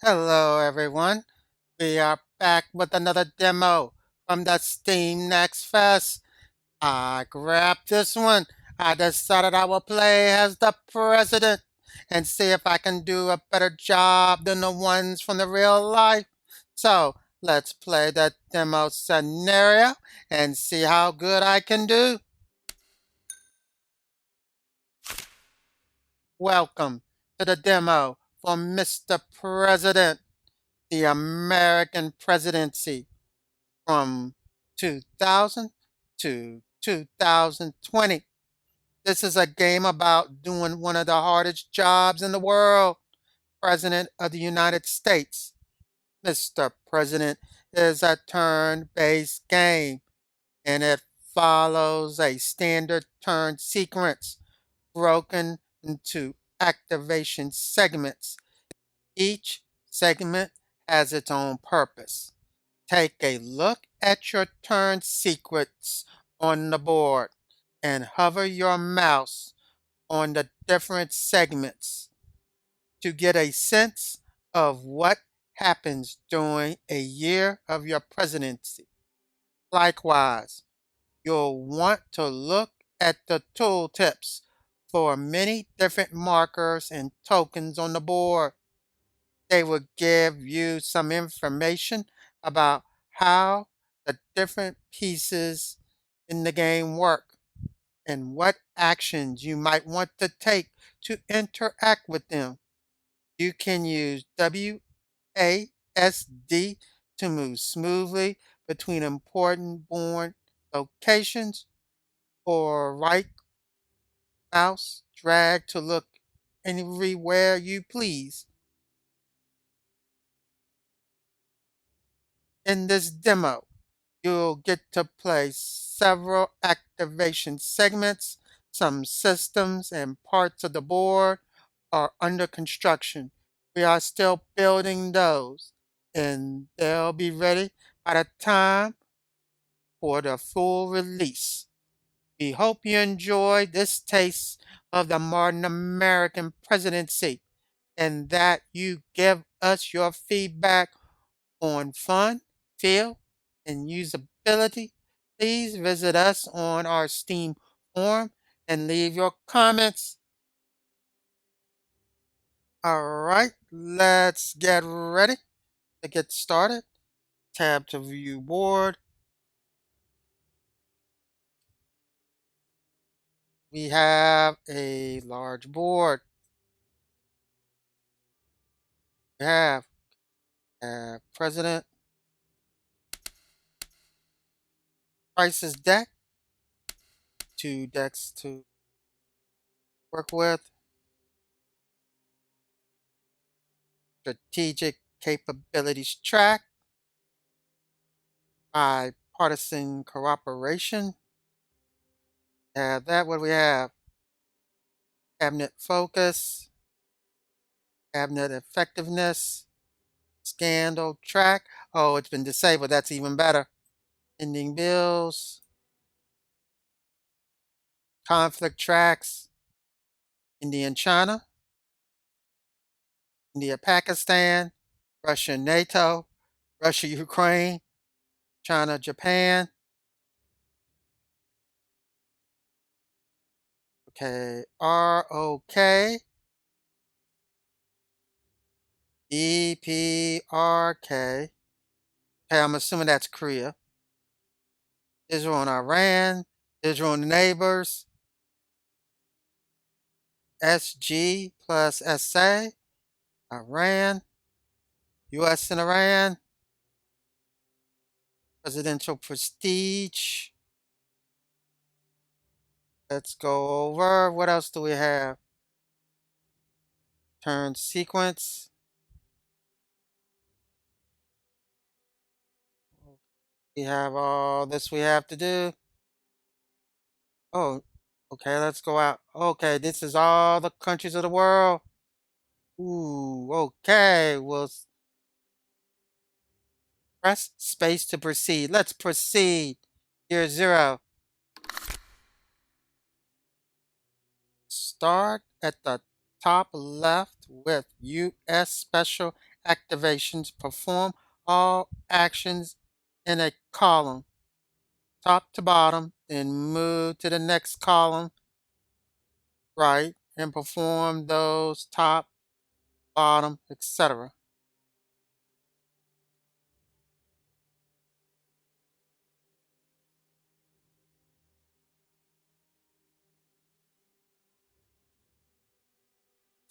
Hello, everyone. We are back with another demo from the Steam NextFest. I grabbed this one. I decided I will play as the president and see if I can do a better job than the ones from the real life. So let's play the demo scenario and see how good I can do. Welcome to the demo for Mr. President, the American presidency from 2000 to 2020. This is a game about doing one of the hardest jobs in the world. President of the United States. Mr. President is a turn-based game, and it follows a standard turn sequence broken into activation segments. Each segment has its own purpose. Take a look at your turn sequence on the board and hover your mouse on the different segments to get a sense of what happens during a year of your presidency. Likewise, you'll want to look at the tooltips for many different markers and tokens on the board. They will give you some information about how the different pieces in the game work and what actions you might want to take to interact with them. You can use WASD to move smoothly between important board locations, or right mouse drag to look anywhere you please. In this demo, you'll get to play several activation segments. Some systems and parts of the board are under construction. We are still building those, and they'll be ready by the time for the full release. We hope you enjoyed this taste of the modern American presidency and that you give us your feedback on fun, feel, and usability. Please visit us on our Steam forum and leave your comments. All right, let's get ready to get started. Tab to view board. We have a large board. We have President, Crisis deck, two decks to work with, Strategic Capabilities track, Bipartisan Cooperation. Have that. What do we have? Cabinet Focus, Cabinet Effectiveness, Scandal Track. Oh, it's been disabled. That's even better. Ending Bills, Conflict Tracks, India and China, India Pakistan, Russia NATO, Russia Ukraine, China Japan. Okay, ROK, EPRK. Okay, I'm assuming that's Korea. Israel and Iran, Israel and the neighbors, SG plus SA, Iran, US and Iran, presidential prestige. Let's go over. What else do we have? Turn sequence. We have all this we have to do. Oh, okay, let's go out. Okay, this is all the countries of the world. Ooh, okay. We'll press space to proceed. Let's proceed. Year zero. Start at the top left with U.S. Special activations. Perform all actions in a column, top to bottom, then move to the next column, right, and perform those top, bottom, etc.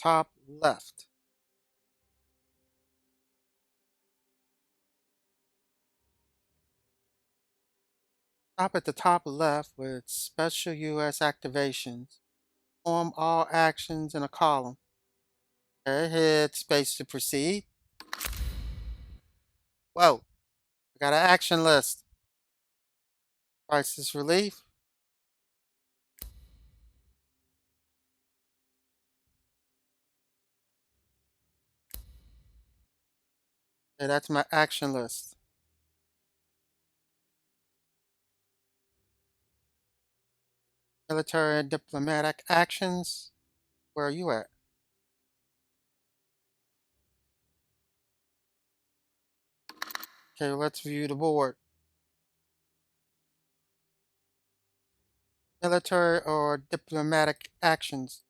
Top left. Stop at the top left with special US activations. Perform all actions in a column. Okay, hit space to proceed. Whoa, I got an action list. Crisis relief. Okay, that's my action list. Military and diplomatic actions. Where are you at? Okay, let's view the board. Military or diplomatic actions.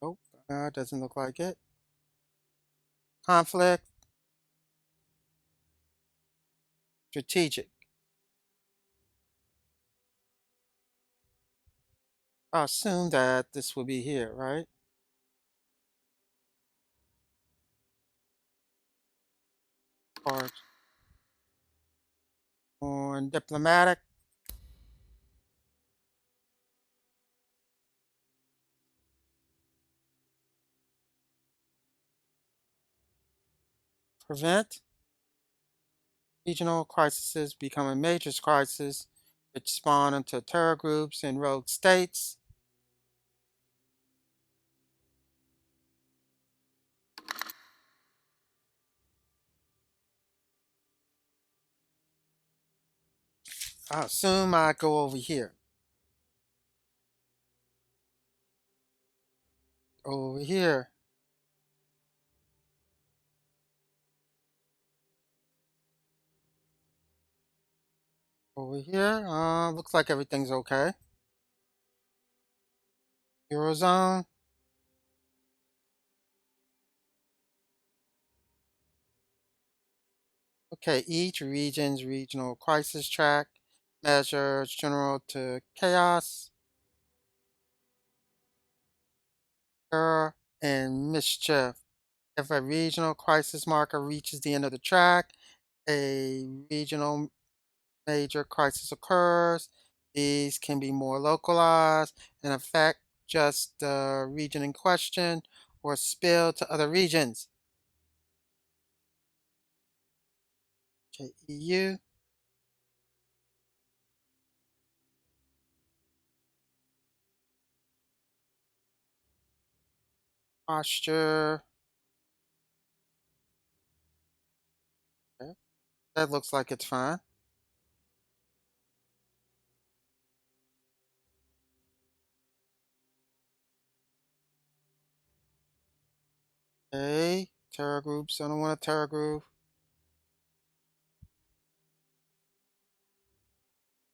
Nope, doesn't look like it. Conflict. Strategic. I assume that this will be here, right? Or on diplomatic. Prevent. Regional crises become a major crisis, which spawn into terror groups in rogue states. I assume I go over here. Over here. Over here. Looks like everything's okay. Eurozone. Okay, each region's regional crisis track measures general to chaos, terror, and mischief. If a regional crisis marker reaches the end of the track, a regional major crisis occurs. These can be more localized and affect just the region in question or spill to other regions. Okay, EU, posture. Okay, that looks like it's fine. Okay, terror groups. I don't want a terror group.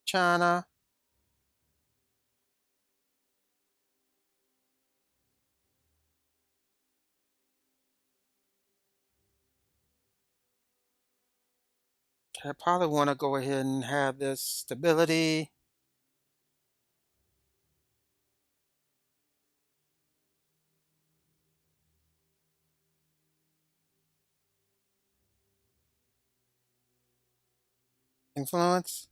China. Okay, I probably want to go ahead and have this stability. Influence.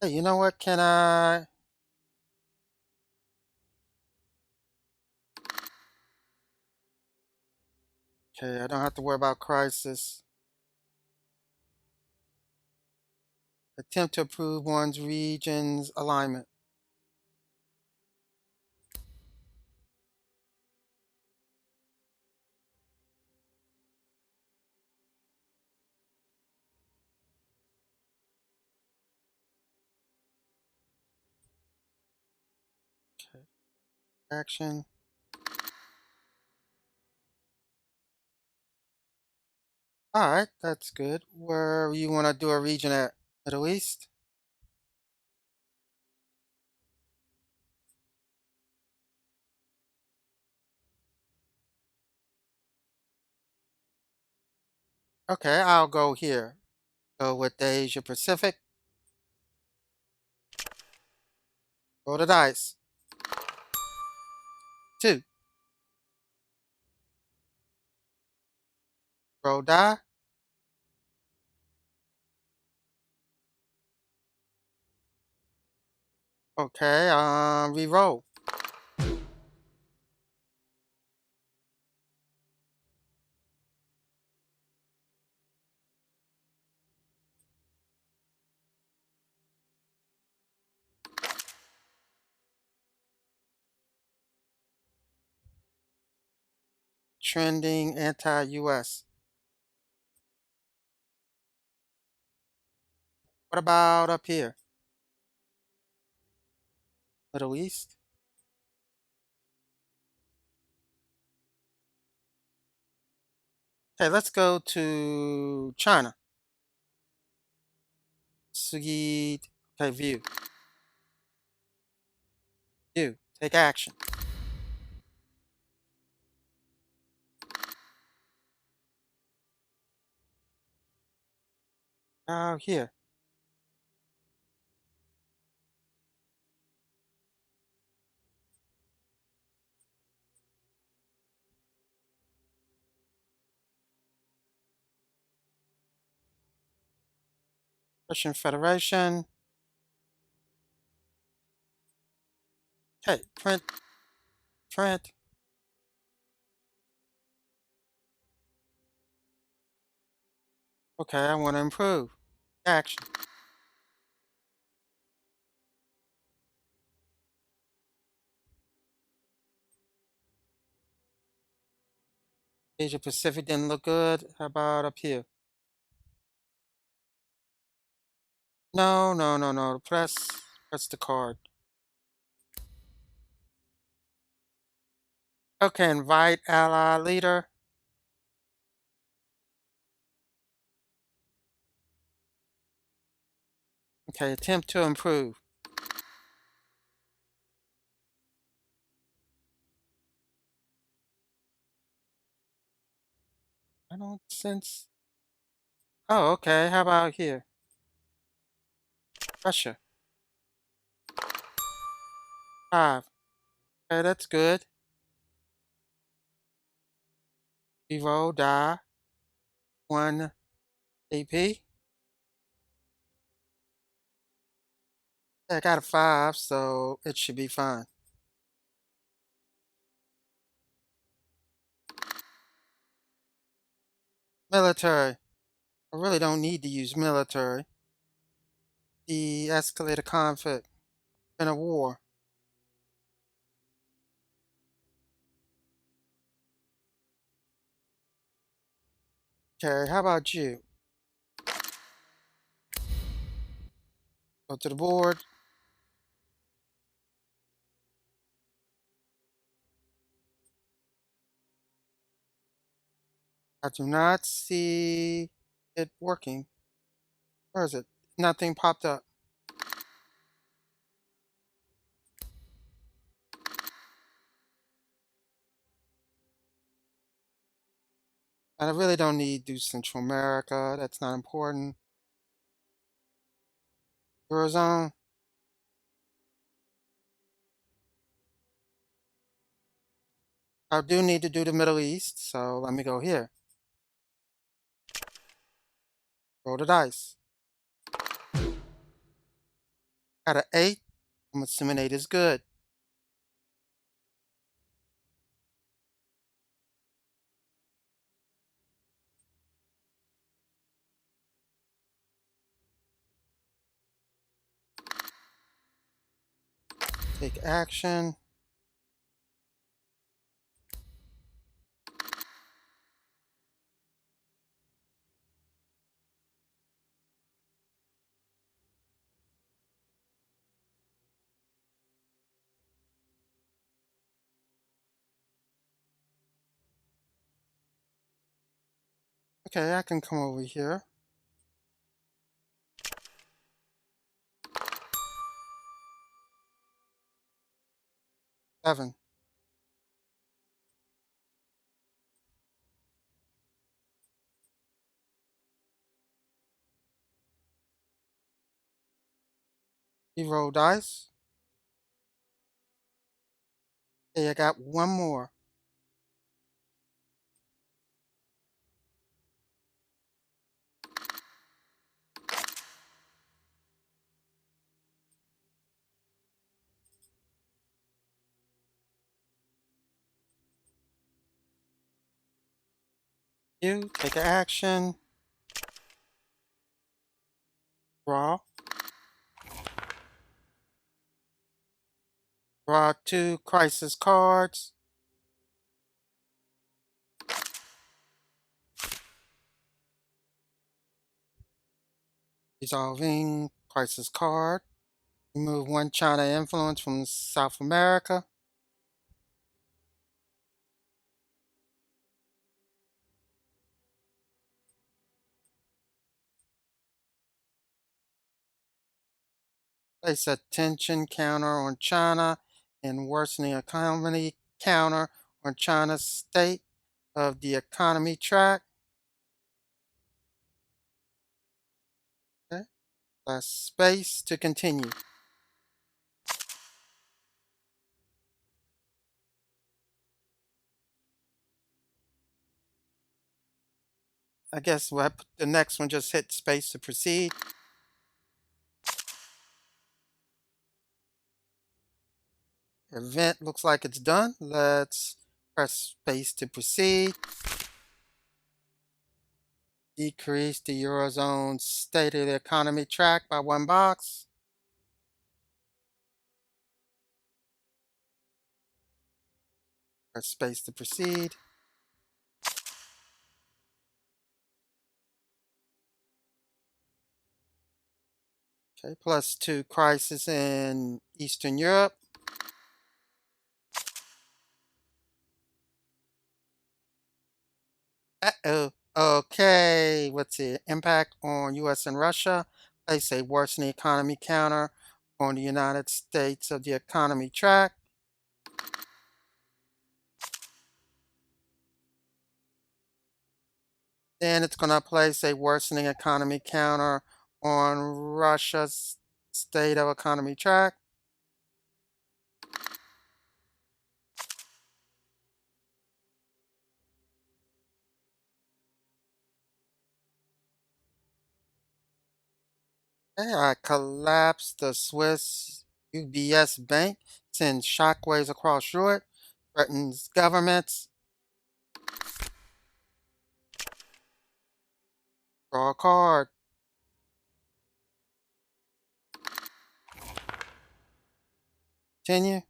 Hey, you know what? Can I? Okay, I don't have to worry about crisis. Attempt to approve one's region's alignment. Action. All right, that's good. Where you want to do a region at? Middle East? Okay, I'll go here. Go with the Asia Pacific. Roll the dice. 2. Roll die. Okay, re-roll. Trending anti-US. What about up here? Middle East? Okay, let's go to China. Succeed. Okay, view. View. Take action. Now here. Russian Federation. Okay, print. Print. Okay, I want to improve. Action. Asia Pacific didn't look good. How about up here? No, no, no, no. Press the card. Okay, invite ally leader. Okay, attempt to improve. I don't sense. Oh, okay. How about here? Russia. 5. Okay, that's good. Evo die. 1 AP. I got a 5, so it should be fine. Military. I really don't need to use military. De-escalate a conflict. In a war. Okay, how about you? Go to the board. I do not see it working. Where is it? Nothing popped up. And I really don't need to do Central America. That's not important. Eurozone. I do need to do the Middle East, so let me go here. Roll the dice. Got an 8. I'm assuming 8 is good. Take action. Okay, I can come over here. 7. You roll dice. Okay, I got one more. You take an action. Draw. Draw 2 crisis cards. Resolving crisis card. Remove 1 China influence from South America. Place a tension counter on China and worsening economy counter on China's state of the economy track. Okay. Press space to continue. I guess we'll put the next one, just hit space to proceed. Event looks like it's done. Let's press space to proceed. Decrease the Eurozone state of the economy track by 1 box. Press space to proceed. Okay, +2 crisis in Eastern Europe. Uh-oh. Okay, what's the impact on US and Russia? Place a worsening economy counter on the United States of the economy track. Then it's going to place a worsening economy counter on Russia's state of economy track. Okay, I collapsed the Swiss UBS bank, sends shockwaves across Europe, threatens governments. Draw a card. Continue.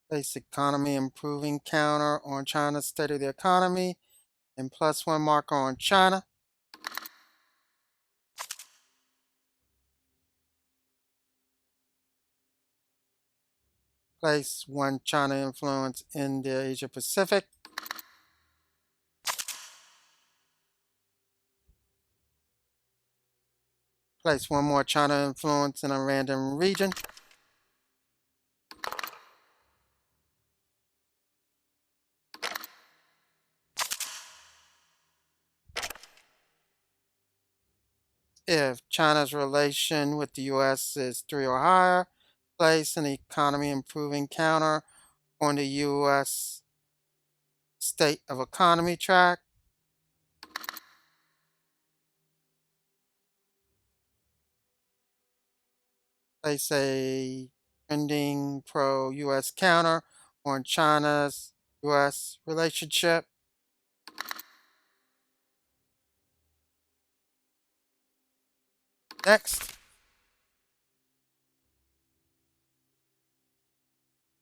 Place economy improving counter on China's state of the economy and +1 marker on China. Place 1 China influence in the Asia Pacific. Place 1 more China influence in a random region. If China's relation with the US is 3 or higher, place an economy improving counter on the US state of economy track. Place a trending pro US counter on China's US relationship. Next,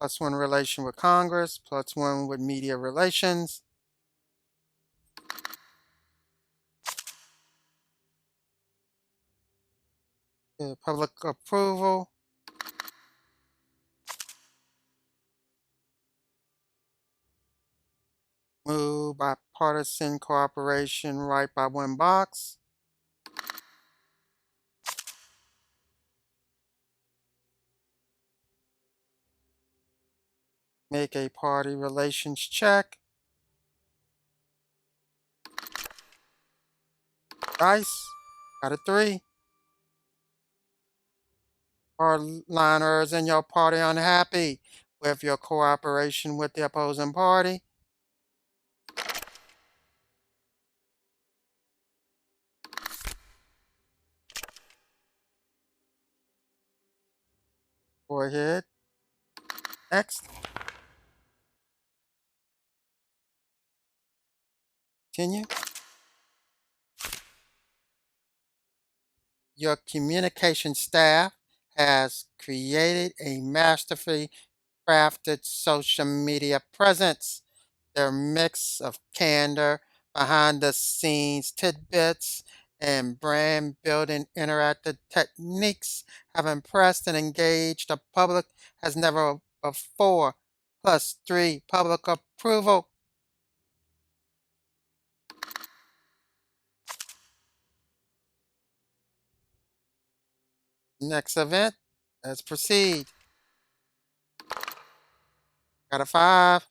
+1 relation with Congress, +1 with media relations. Public approval. bipartisan cooperation right by one box. Make a party relations check. Dice. Got a 3. Hardliners in your party unhappy with your cooperation with the opposing party. Go ahead. Next. Continue. Your communication staff has created a masterfully crafted social media presence. Their mix of candor, behind the scenes tidbits, and brand building interactive techniques have impressed and engaged the public as never before. Plus 3 public approval. Next event, let's proceed. Got a 5.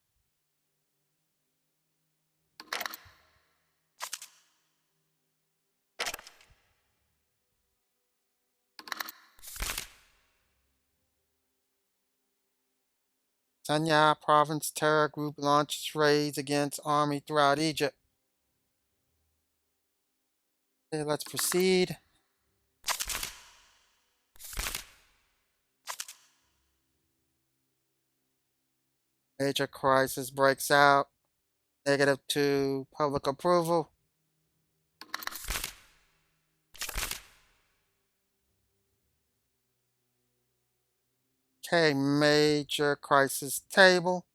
Sanya province terror group launches raids against army throughout Egypt. Okay, let's proceed. Major crisis breaks out. -2 public approval. Okay, major crisis table.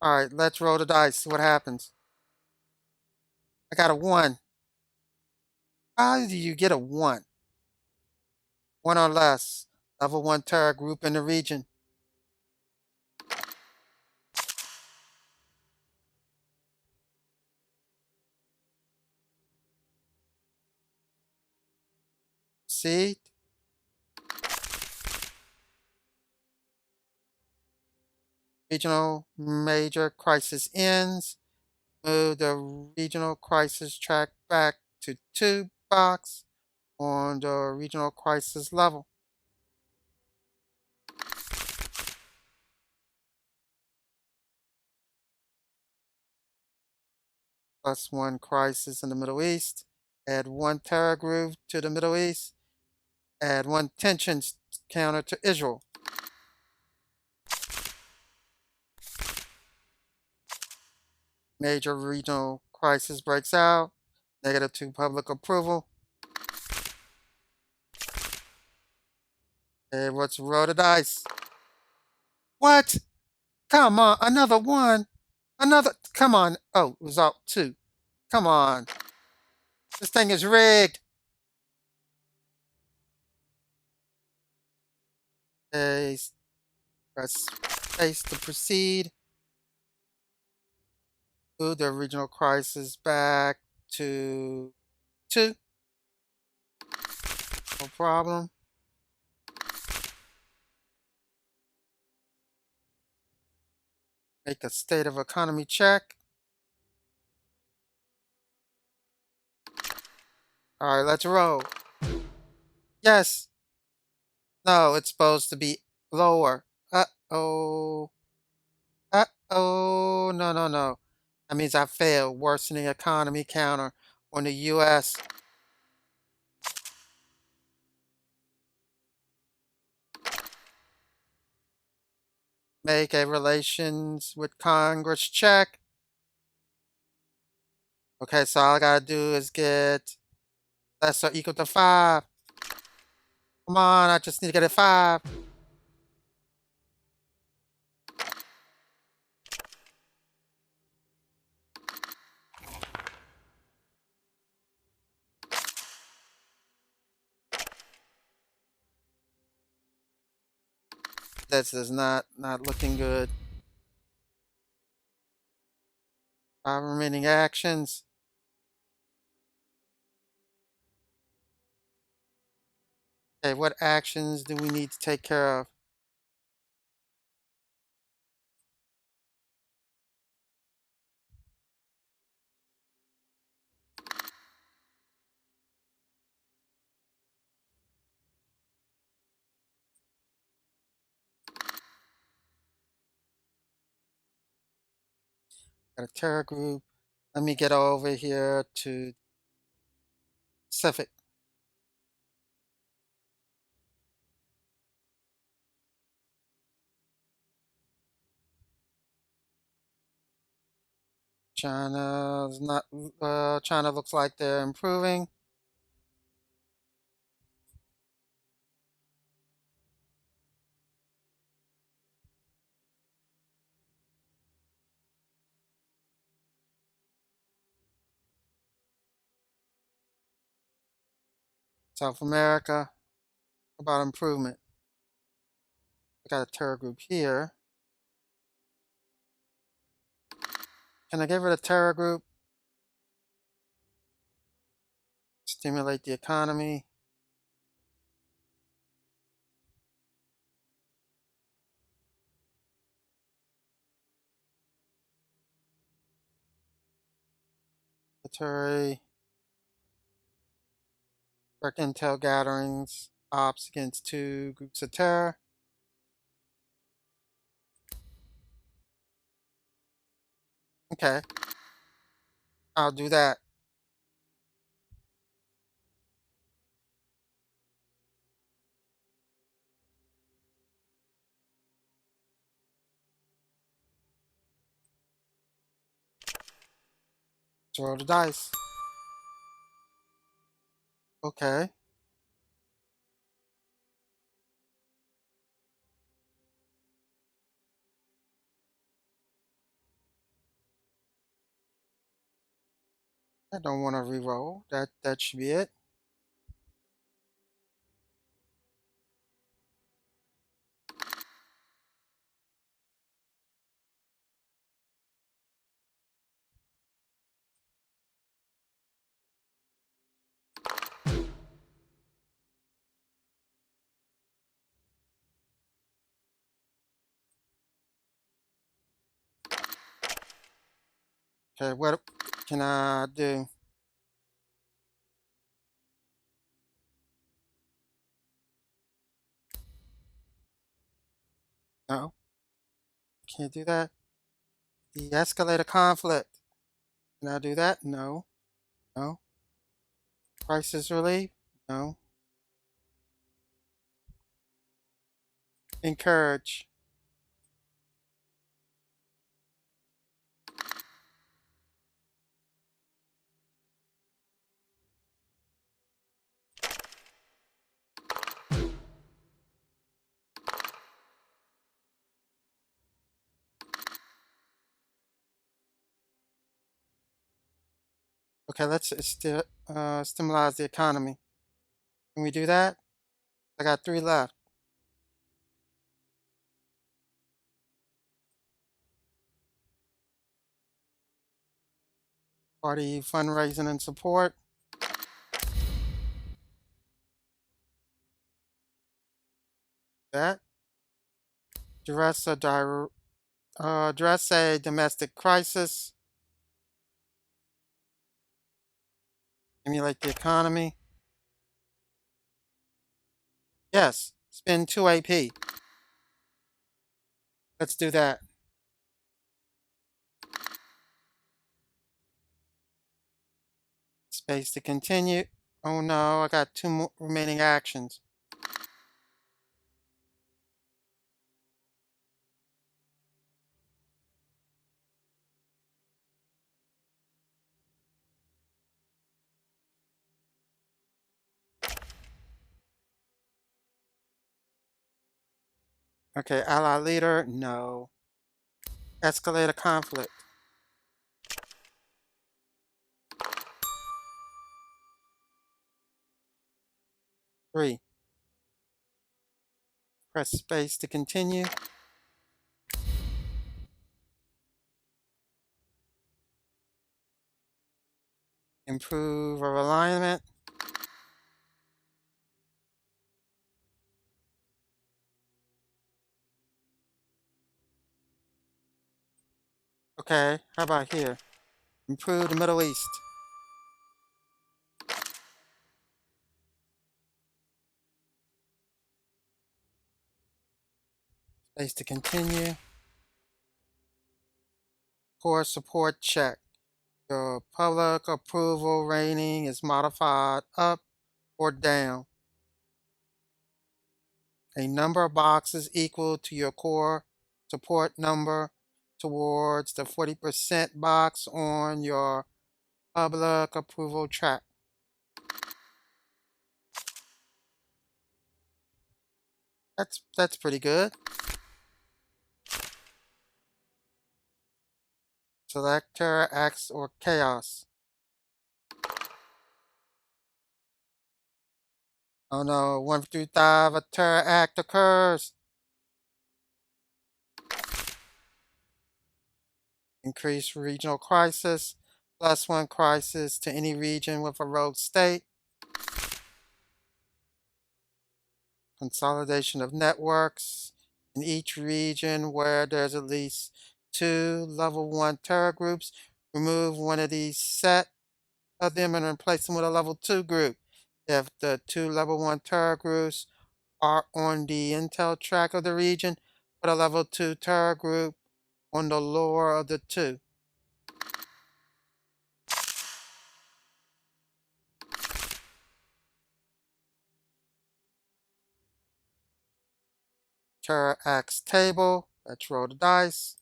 All right, let's roll the dice. See what happens. I got a 1. How do you get a 1? 1 or less. Level 1 terror group in the region. See? Regional major crisis ends. Move the regional crisis track back to 2 box on the regional crisis level. +1 crisis in the Middle East. Add 1 terror group to the Middle East. Add 1 tensions counter to Israel. Major regional crisis breaks out. -2 public approval. Okay, let's roll the dice. What? Come on, another 1. Another, come on. Oh, result 2. Come on. This thing is rigged. Okay, press space to proceed. Move the regional crisis back to 2. No problem. Make a state of economy check. All right, let's roll. Yes. No, it's supposed to be lower. Uh-oh. Uh-oh. No, no, no. That means I failed. Worsening economy counter on the U.S. Make a relations with Congress check. Okay, so all I gotta do is get less or equal to 5. Come on, I just need to get a 5. This is not looking good. 5 remaining actions. Okay, what actions do we need to take care of? Got a terror group. Let me get over here to Pacific. China's not, China looks like they're improving. South America, about improvement. I got a terror group here. Can I get rid of terror group? Stimulate the economy. Military. Direct intel gatherings. Ops against 2 groups of terror. Okay, I'll do that. Let's roll the dice. Okay. I don't want to re-roll. That should be it. Okay, what can I do? No, can't do that. De-escalate a conflict. Can I do that? No. No. Crisis relief? No. Encourage. Okay, let's stimulate the economy. Can we do that? I got 3 left. Party fundraising and support. That. Address a domestic crisis. Stimulate the economy. Yes. Spend 2 AP. Let's do that. Space to continue. Oh no, I got 2 more remaining actions. Okay, ally leader, no. Escalate a conflict. 3. Press space to continue. Improve our alignment. Okay, how about here? Improve the Middle East. Space to continue. Core support check. Your public approval rating is modified up or down. A number of boxes equal to your core support number towards the 40% box on your public approval track. That's pretty good. Select Terror, X, or Chaos. Oh no, 1 through 5, a terror act occurs. Increase regional crisis, +1 crisis to any region with a rogue state. Consolidation of networks in each region where there's at least 2 level 1 terror groups. Remove one of these set of them and replace them with a level 2 group. If the 2 level 1 terror groups are on the intel track of the region, put a level 2 terror group on the lower of the 2. Terror acts table. Let's roll the dice.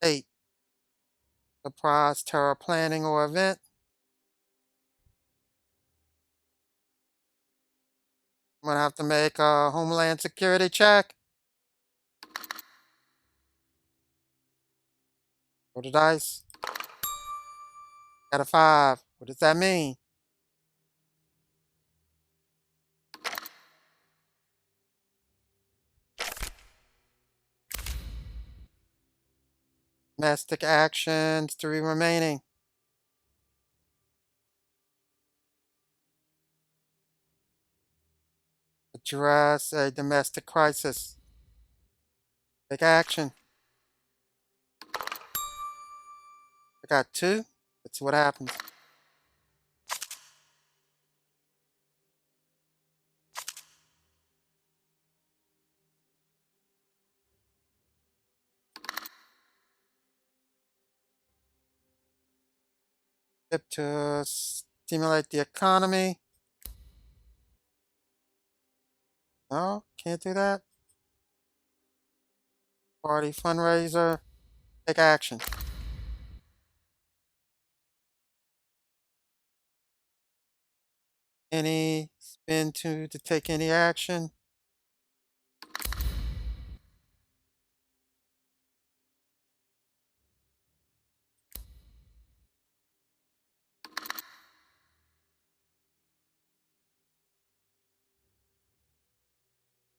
8. Surprise terror planning or event. I'm gonna have to make a Homeland Security check. Roll the dice. Got a 5. What does that mean? Domestic actions, 3 remaining. Address a domestic crisis. Take action. I got 2. Let's see what happens. Tip to stimulate the economy. No, can't do that. Party fundraiser. Take action. Any spin to take any action.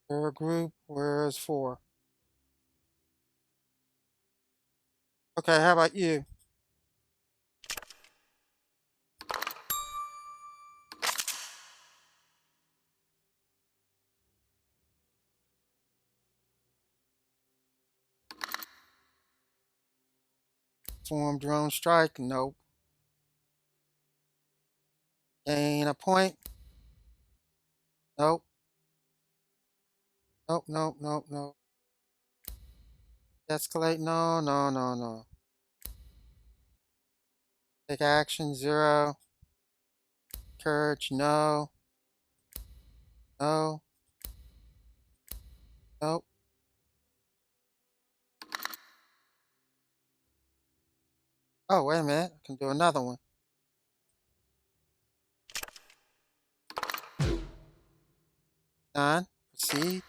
For a group, where's 4? Okay, how about you? Form drone strike? Nope. Gain a point? Nope. Nope, nope, nope, nope. Escalate? No, no, no, no. Take action? 0. Courage? No. No. Nope. Oh, wait a minute. I can do another one. 9. Proceed.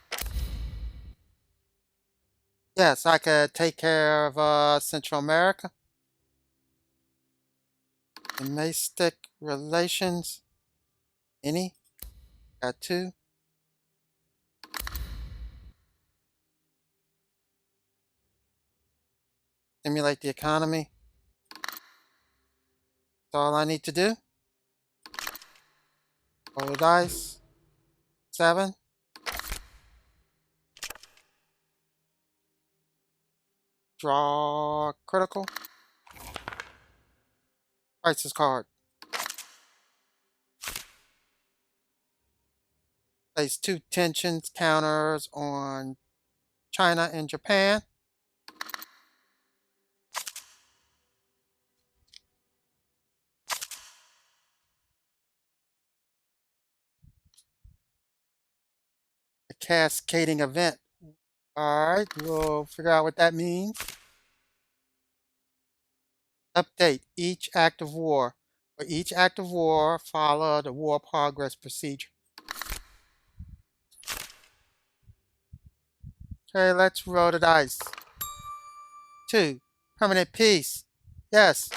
Yes, I could take care of Central America. Domestic relations. Any? Got 2. Stimulate the economy. That's all I need to do. Roll the dice. 7. Draw critical. Crisis card. Place 2 tensions counters on China and Japan. A cascading event. Alright, we'll figure out what that means. Update each act of war. For each act of war, follow the war progress procedure. Okay, let's roll the dice. 2. Permanent peace. Yes.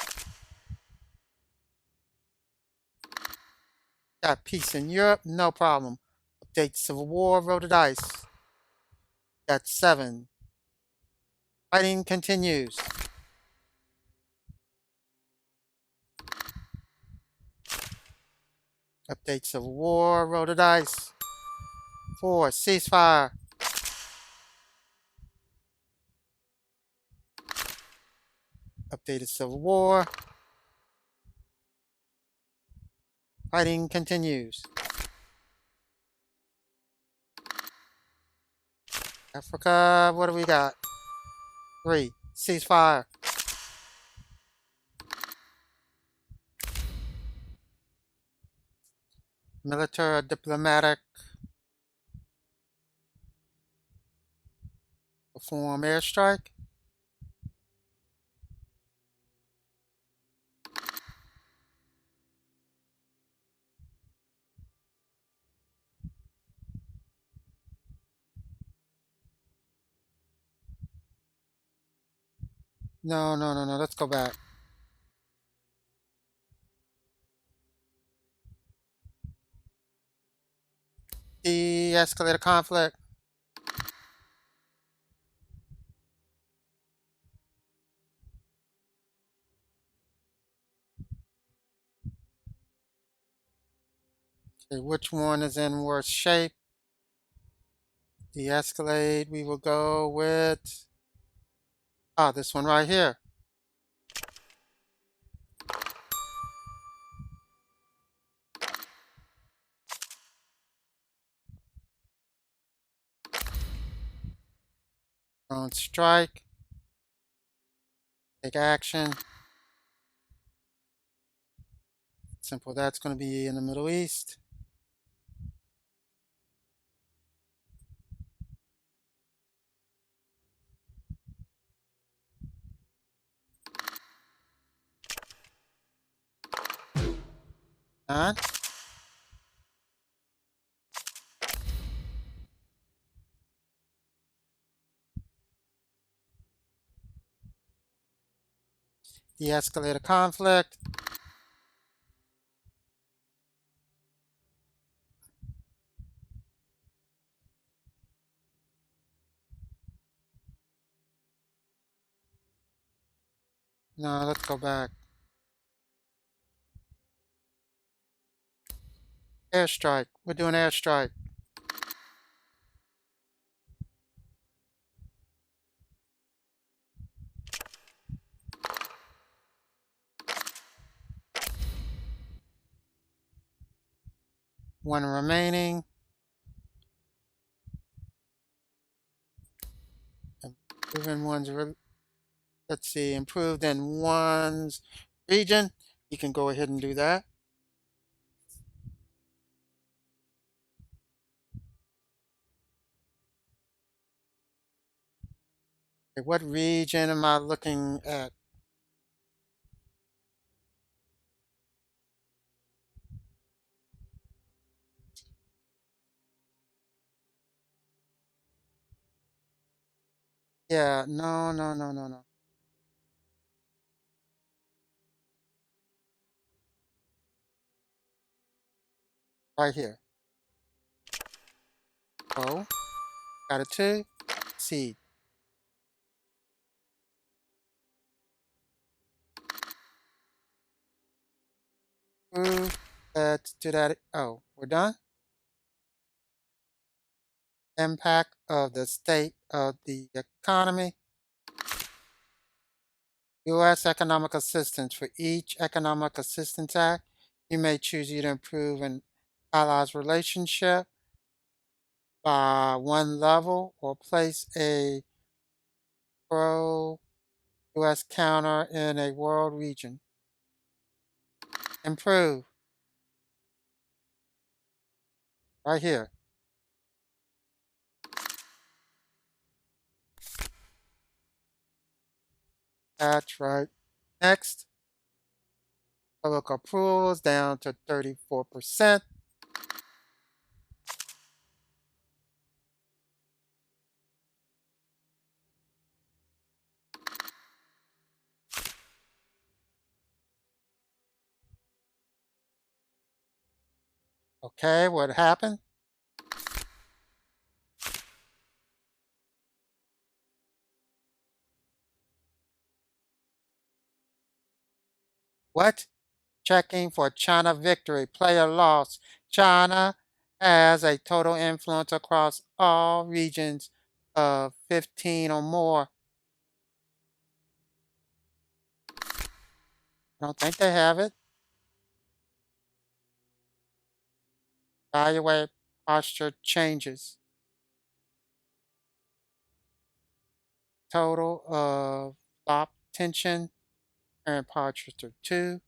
Got peace in Europe, no problem. Update civil war, roll the dice. Got 7. Fighting continues. Update civil war, roll the dice. 4. Ceasefire. Updated civil war. Fighting continues. Africa, what do we got? 3. Ceasefire. Military diplomatic. Perform airstrike. No, no, no, no. Let's go back. De-escalate a conflict. Okay, which one is in worse shape? De-escalate. We will go with this one right here. Drone strike. Take action. Simple. That's going to be in the Middle East. Done. De-escalate a conflict. No, let's go back. Airstrike. We're doing airstrike. One remaining. Improving one's, let's see, improved in one's region. You can go ahead and do that. Okay, what region am I looking at? Yeah, no, no, no, no, no. Right here. Oh, got a 2. Seed. Approve. Let's do that. Oh, we're done. Impact of the state of the economy. U.S. economic assistance. For each economic assistance act, you may choose either improve an allies relationship by one level or place a pro U.S. counter in a world region. Improve. Right here. That's right. Next, public approvals down to 34%. Okay, what happened? What? Checking for China victory. Player loss. China has a total influence across all regions of 15 or more. I don't think they have it. Evaluate posture changes. Total of flop tension and posture 2.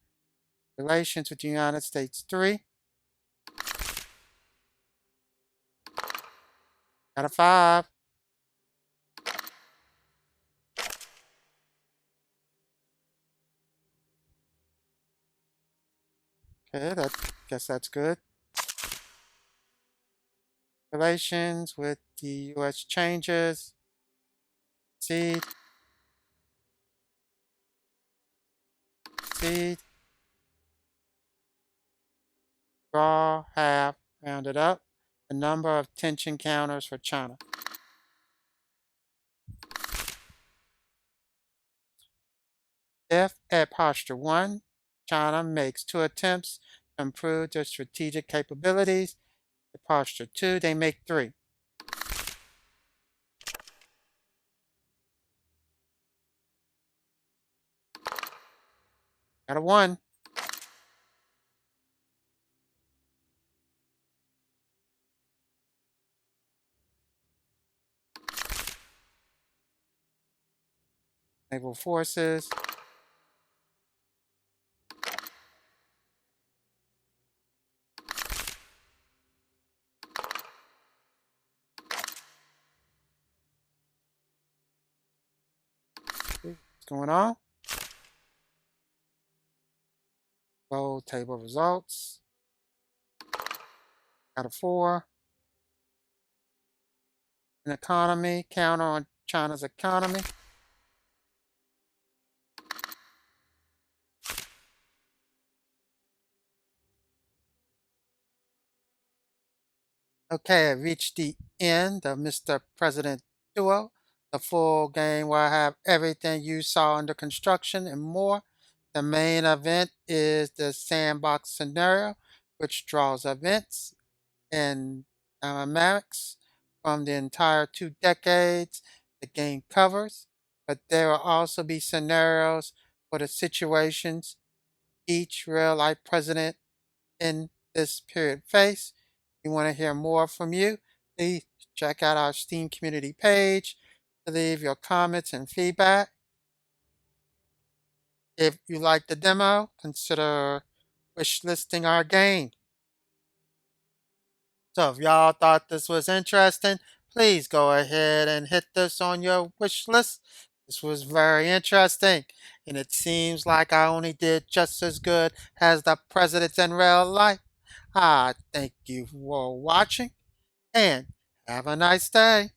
Relations with the United States 3. Got a 5. Okay, guess that's good. Relations with the U.S. changes. Seed. Seed. Draw, half, rounded up. The number of tension counters for China. If at posture 1, China makes 2 attempts to improve their strategic capabilities, at posture 2, they make 3. Got a 1. Naval forces. What's going on? Low table results. Got a 4. An economy, counter on China's economy. Okay, I reached the end of Mr. President Duo. The full game where I have everything you saw under construction and more. The main event is the sandbox scenario, which draws events and dynamics from the entire 2 decades the game covers. But there will also be scenarios for the situations each real life president in this period face. We want to hear more from you. Please check out our Steam community page to leave your comments and feedback. If you like the demo, consider wishlisting our game. So if y'all thought this was interesting, please go ahead and hit this on your wish list. This was very interesting, and it seems like I only did just as good as the presidents in real life. Thank you for watching and have a nice day.